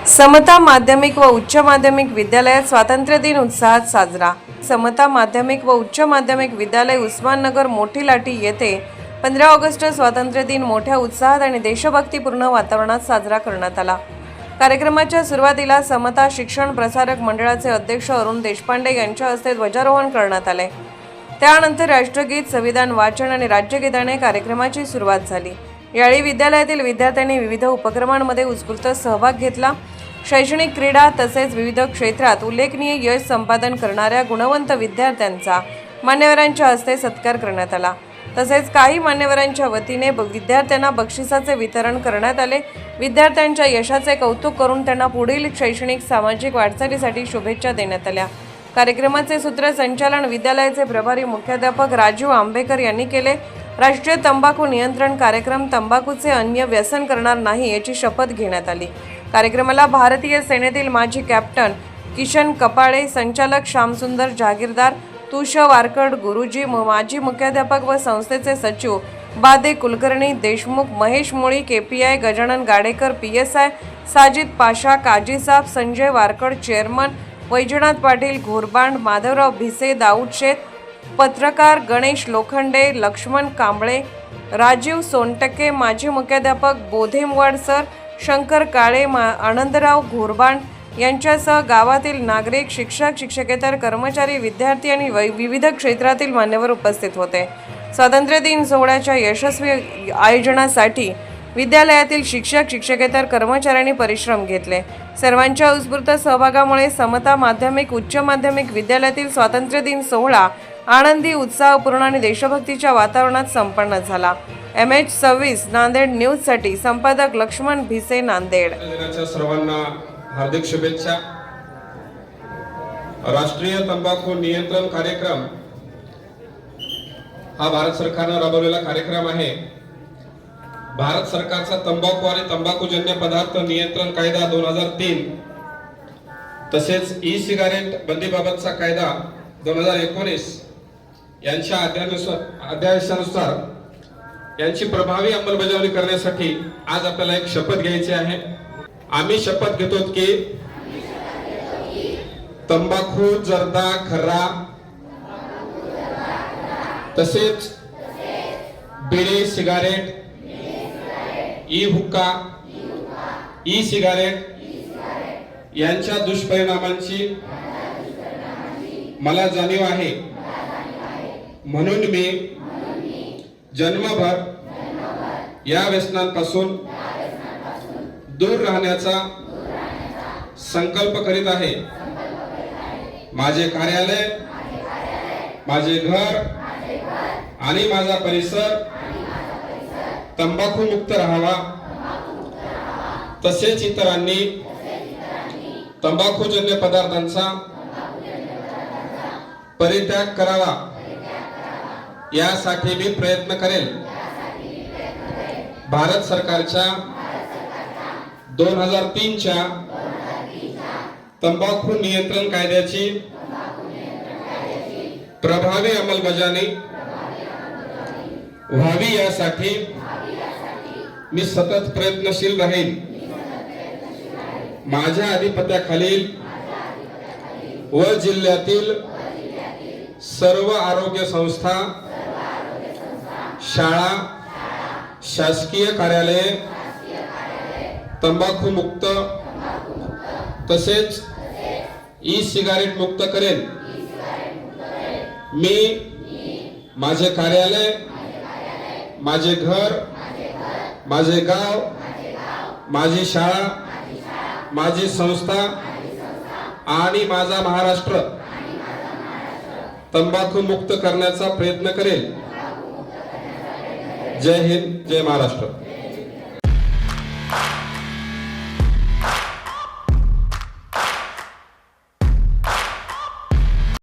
समता माध्यमिक व उच्च माध्यमिक विद्यालयात स्वातंत्र्य दिन उत्साहात साजरा। समता माध्यमिक व उच्च माध्यमिक विद्यालय उस्माननगर मोठी लाठी येथे 15 ऑगस्ट स्वातंत्र्य दिन मोठ्या उत्साहात आणि देशभक्तीपूर्ण वातावरणात साजरा करण्यात आला। कार्यक्रमाच्या सुरुवातीला समता शिक्षण प्रसारक मंडळाचे अध्यक्ष अरुण देशपांडे यांच्या हस्ते ध्वजारोहण करण्यात आले। त्यानंतर राष्ट्रगीत, संविधान वाचन आणि राज्यगीताने कार्यक्रमाची सुरुवात झाली। यावेळी विद्यालयातील विद्यार्थ्यांनी विविध उपक्रमांमध्ये उत्स्फूर्त सहभाग घेतला। शैक्षणिक, क्रीडा तसेच विविध क्षेत्रात उल्लेखनीय यश संपादन करणाऱ्या गुणवंत विद्यार्थ्यांचा मान्यवरांच्या हस्ते सत्कार करण्यात आला। तसेच काही मान्यवरांच्या वतीने विद्यार्थ्यांना बक्षिसाचे वितरण करण्यात आले। विद्यार्थ्यांच्या यशाचे कौतुक करून त्यांना पुढील शैक्षणिक, सामाजिक वाटचालीसाठी शुभेच्छा देण्यात आल्या। कार्यक्रमाचे सूत्रसंचालन विद्यालयाचे प्रभारी मुख्याध्यापक राजीव आंबेकर यांनी केले। राष्ट्रीय तंबाखू नियंत्रण कार्यक्रम तंबाखूचे अन्य व्यसन करणार नाही याची शपथ घेण्यात आली। कार्यक्रमाला भारतीय सेनेतील माजी कॅप्टन किशन कपाळे, संचालक श्यामसुंदर जागीरदार, तुष वारकड गुरुजी, माजी मुख्याध्यापक व संस्थेचे सचिव बादे कुलकर्णी, देशमुख महेश मुळी, KPI गजानन गाडेकर, PSI साजिद पाशा, काजीसाब, संजय वारकड चेअरमन, वैजनाथ पाटील घोरबांड, माधवराव भिसे, दाऊद शेख, पत्रकार गणेश लोखंडे, लक्ष्मण कांबळे, राजीव सोनटके, माजी मुख्याध्यापक बोधेमवाड सर, शंकर काळे, आनंदराव घोरबांड यांच्यासह गावातील नागरिक, शिक्षक, शिक्षकेतर कर्मचारी, विद्यार्थी आणि विविध क्षेत्रातील मान्यवर उपस्थित होते। स्वातंत्र्य दिन सोहळ्याच्या यशस्वी आयोजनासाठी विद्यालयातील शिक्षक, शिक्षकेतर कर्मचाऱ्यांनी परिश्रम घेतले। सर्वांच्या उत्स्फूर्त सहभागामुळे समता माध्यमिक, उच्च माध्यमिक विद्यालयातील स्वातंत्र्य दिन सोहळा आनंदी, उत्साहपूर्ण आणि देशभक्तीच्या वातावरणात संपन्न झाला। MH26 नांदेड न्यूजसाठी संपादक लक्ष्मण भिसे, नांदेड। सर्वांना हार्दिक शुभेच्छा। राष्ट्रीय तंबाखू नियंत्रण कार्यक्रम हा भारत सरकारने राबवलेला कार्यक्रम आहे। भारत सरकारचा तंबाखू आणि तंबाखूजन्य पदार्थ नियंत्रण कायदा 2003 तसेच ई-सिगारेट बंदीबाबतचा कायदा 2019 यांच्या अध्यादेशानुसार यांची प्रभावी अंमलबजावणी करण्यासाठी आज आपल्याला एक शपथ घ्यायची आहे। आम्ही शपथ घेतो की तंबाखू, जर्दा, खर्रा तसेच बिडी, सिगारेट, ई-हुक्का, ई-सिगारेट यांच्या दुष्परिणामांची मला जाणीव आहे, म्हणून मी जन्मभर या व्यसनांपासून दूर राहण्याचा संकल्प करीत आहे। माझे कार्यालय, माझे घर आणि माझा परिसर तंबाखू मुक्त राहावा, तसेच इतरांनी तंबाखूजन्य पदार्थांचा परित्याग करावा यासाठी मी प्रयत्न करेल। भारत सरकारच्या 2003 च्या तंबाखू नियंत्रण कायद्याची प्रभावी अंमलबजावणी व्हावी यासाठी मी सतत प्रयत्नशील राहील। माझ्या अधिपत्याखालील व जिल्ह्यातील सर्व आरोग्य संस्था, शाळा, शासकीय कार्यालये तंबाखू मुक्त तसेच ई-सिगारेट मुक्त करेन। मी माझे कार्यालय, माझे घर, माझे गाव, माझी शाळा, माझी संस्था आणि माझा महाराष्ट्र तंबाखू मुक्त करण्याचा प्रयत्न करेल। जय हिंद, जय महाराष्ट्र।